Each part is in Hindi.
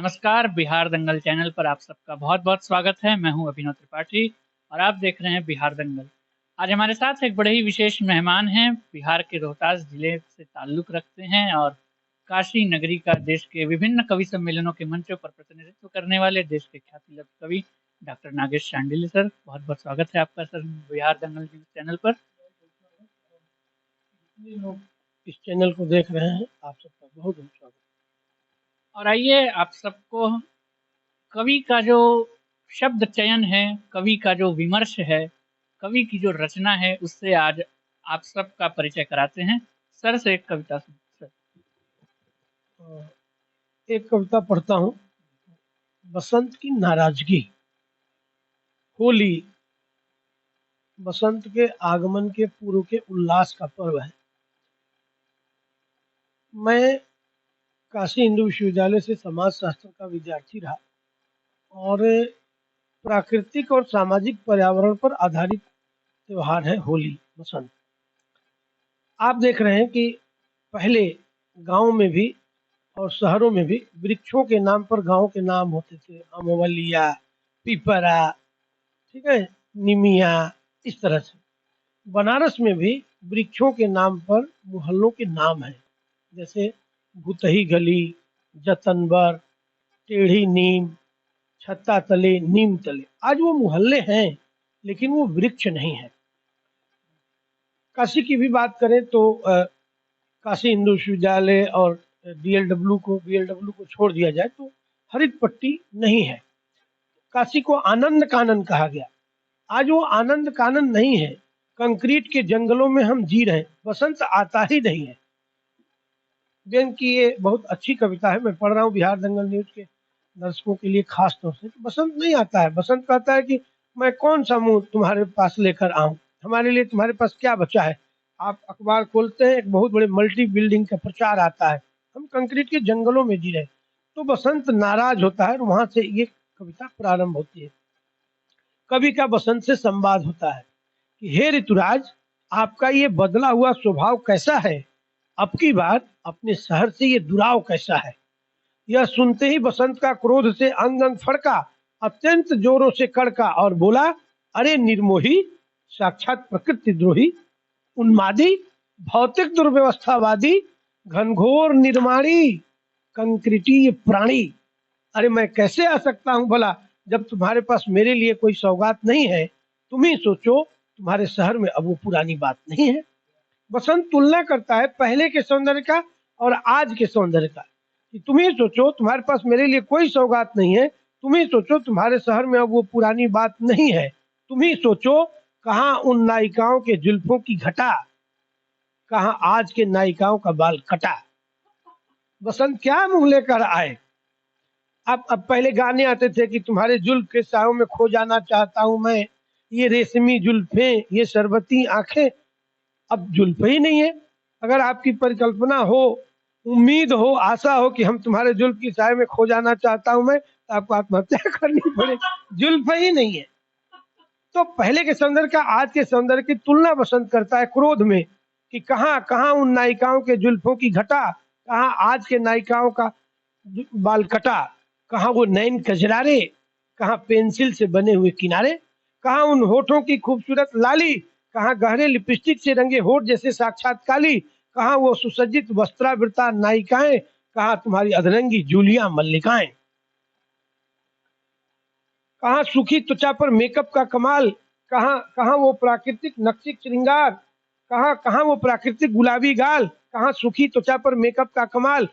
नमस्कार। बिहार दंगल चैनल पर आप सबका बहुत बहुत स्वागत है। मैं हूं अभिनव त्रिपाठी और आप देख रहे हैं बिहार दंगल। आज हमारे साथ एक बड़े ही विशेष मेहमान हैं। बिहार के रोहतास जिले से ताल्लुक रखते हैं और काशी नगरी का देश के विभिन्न कवि सम्मेलनों के मंचों पर प्रतिनिधित्व करने वाले देश के ख्याति लब्ध कवि डॉक्टर नागेश शांडिल्य सर, बहुत बहुत स्वागत है आपका सर बिहार दंगल न्यूज चैनल पर। जितने लोग इस चैनल को देख रहे हैं, आप सबका बहुत बहुत स्वागत। और आइए आप सबको कवि का जो शब्द चयन है, कवि का जो विमर्श है, कवि की जो रचना है, उससे आज आप सबका परिचय कराते हैं। सर से एक कविता सुन सर। एक कविता पढ़ता हूँ। बसंत की नाराजगी। होली बसंत के आगमन के पूर्व के उल्लास का पर्व है। मैं काशी हिंदू विश्वविद्यालय से समाज शास्त्र का विद्यार्थी रहा और प्राकृतिक और सामाजिक पर्यावरण पर आधारित त्योहार है होली, बसंत। आप देख रहे हैं कि पहले गांव में भी और शहरों में भी वृक्षों के नाम पर गांव के नाम होते थे। अमवलिया, पिपरा, ठीक है, निमिया, इस तरह से। बनारस में भी वृक्षों के नाम पर मोहल्लों के नाम हैं, जैसे भुतही गली, जतनबर, टेढ़ी नीम, छत्ता तले, नीम तले। आज वो मोहल्ले हैं लेकिन वो वृक्ष नहीं है। काशी की भी बात करें तो काशी हिंदू विश्वविद्यालय और बीएलडब्ल्यू को छोड़ दिया जाए तो हरित पट्टी नहीं है। काशी को आनंद कानन कहा गया। आज वो आनंद कानन नहीं है। कंक्रीट के जंगलों में हम जी रहे हैं, बसंत आता ही नहीं है। बेन की ये बहुत अच्छी कविता है, मैं पढ़ रहा हूँ बिहार दंगल न्यूज के दर्शकों के लिए खास तौर से। बसंत नहीं आता है। बसंत कहता है कि मैं कौन सा मुंह तुम्हारे पास लेकर आऊं, हमारे लिए तुम्हारे पास क्या बचा है। आप अखबार खोलते हैं, एक बहुत बड़े मल्टी बिल्डिंग का प्रचार आता है। हम कंक्रीट के जंगलों में जी रहे हैं। तो बसंत नाराज होता है और वहां से ये कविता प्रारंभ होती है। कवि का बसंत से संवाद होता है कि हे ऋतुराज, आपका ये बदला हुआ स्वभाव कैसा है। अब की बार अपने शहर से ये दुराव कैसा है। यह सुनते ही बसंत का क्रोध से अंग अंग फड़का, अत्यंत जोरों से कड़का और बोला, अरे निर्मोही, साक्षात प्रकृति द्रोही, उन्मादी, भौतिक दुर्व्यवस्थावादी, घनघोर निर्माणी, कंक्रीटी प्राणी। अरे मैं कैसे आ सकता हूँ भला, जब तुम्हारे पास मेरे लिए कोई सौगात नहीं है। तुम ही सोचो, तुम्हारे शहर में अब वो पुरानी बात नहीं है। बसंत तुलना करता है पहले के सौंदर्य का और आज के सौंदर्य का। कि तुम ही सोचो, तुम्हारे पास मेरे लिए कोई सौगात नहीं है। तुम ही सोचो, तुम्हारे शहर में अब वो पुरानी बात नहीं है। तुम ही सोचो, कहाँ उन नायिकाओं के जुल्फों की घटा, कहाँ आज के नायिकाओं का बाल कटा। बसंत क्या मुंह लेकर आए। अब पहले गाने आते थे कि तुम्हारे जुल्फ के सायों में खो जाना चाहता हूं मैं, ये रेशमी जुल्फें, ये शरबती आंखें। अब जुल्फ ही नहीं है। अगर आपकी परिकल्पना हो, उम्मीद हो, आशा हो कि हम तुम्हारे जुल्फ की साय में खो जाना चाहता हूं मैं, तो आपको आत्महत्या करनी पड़ेगी। जुल्फ ही नहीं है। तो पहले के सौंदर्य का आज के सौंदर्य की तुलना बसंत करता है क्रोध में कि कहाँ कहाँ उन नायिकाओं के जुल्फों की घटा, कहाँ आज के नायिकाओं का बाल कटा, कहाँ वो नैन कजरारे, कहाँ पेंसिल से बने हुए किनारे, कहाँ उन होठों की खूबसूरत लाली, कहाँ गहरे लिपस्टिक से रंगे होठ जैसे साक्षात काली, कहाँ वो सुसज्जित वस्त्रावृता नायिकाएं, कहाँ तुम्हारी अधरंगी जूलिया मल्लिकाएं। कहाँ सूखी त्वचा पर मेकअप का कमाल, कहाँ कहाँ वो प्राकृतिक नक्शिक श्रृंगार, कहाँ कहाँ वो प्राकृतिक गुलाबी गाल, कहाँ सूखी त्वचा पर मेकअप का कमाल,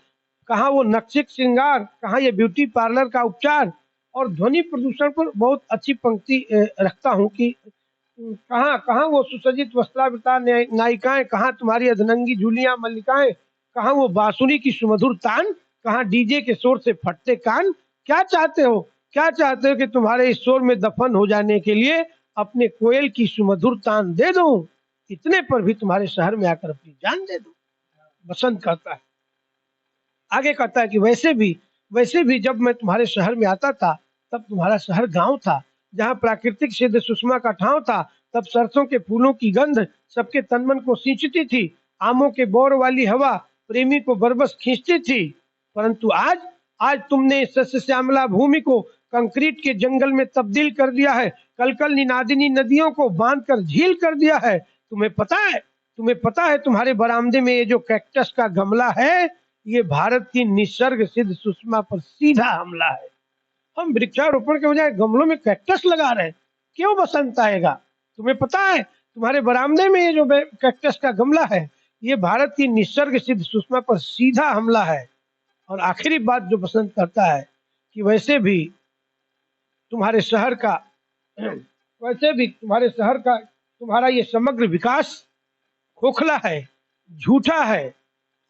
कहाँ वो नक्शिक श्रृंगार, कहाँ ये ब्यूटी पार्लर का उपचार। और ध्वनि प्रदूषण पर बहुत अच्छी पंक्ति रखता हूँ कि कहाँ कहाँ वो सुसज्जित वस्त्रावृता नायिकाएं, कहाँ तुम्हारी अधनंगी झूलियां मल्लिकाएं, कहाँ वो बांसुरी की सुमधुर तान, कहाँ डीजे के शोर से फटते कान। क्या चाहते हो, क्या चाहते हो कि तुम्हारे इस शोर में दफन हो जाने के लिए अपने कोयल की सुमधुर तान दे दूं। इतने पर भी तुम्हारे शहर में आकर अपनी जान दे दूं। बसंत कहता है। आगे कहता है कि वैसे भी जब मैं तुम्हारे शहर में आता था, तब तुम्हारा शहर गांव था, जहाँ प्राकृतिक सिद्ध सुषमा का ठाव था। तब सरसों के फूलों की गंध सबके तन मन को सींचती थी। आमों के बौर वाली हवा प्रेमी को बरबस खींचती थी। परंतु आज आज तुमने सस्य श्यामला भूमि को कंक्रीट के जंगल में तब्दील कर दिया है, कलकल निनादिनी नदियों को बांध कर झील कर दिया है। तुम्हें पता है तुम्हारे बरामदे में ये जो कैक्टस का गमला है, ये भारत की निसर्ग सिद्ध सुषमा पर सीधा हमला है। हम वृक्षारोपण के बजाय गमलों में कैक्टस लगा रहे हैं, क्यों बसंत आएगा? तुम्हें पता है तुम्हारे बरामदे में ये जो कैक्टस का गमला है, ये भारत की निसर्ग सिद्ध सुषमा पर सीधा हमला है। और आखिरी बात जो बसंत करता है कि वैसे भी तुम्हारे शहर का तुम्हारा ये समग्र विकास खोखला है, झूठा है,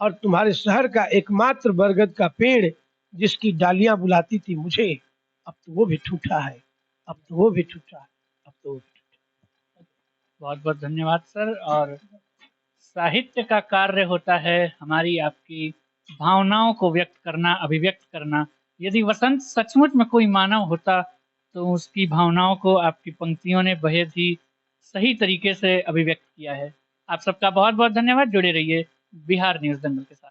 और तुम्हारे शहर का एकमात्र बरगद का पेड़ जिसकी डालियां बुलाती थी मुझे, अब तो वो भी ठूठा है। बहुत बहुत धन्यवाद सर। और साहित्य का कार्य होता है हमारी आपकी भावनाओं को व्यक्त करना, अभिव्यक्त करना। यदि वसंत सचमुच में कोई मानव होता तो उसकी भावनाओं को आपकी पंक्तियों ने बेहद ही सही तरीके से अभिव्यक्त किया है। आप सबका बहुत बहुत धन्यवाद। जुड़े रहिए बिहार न्यूज़ दंगल के साथ।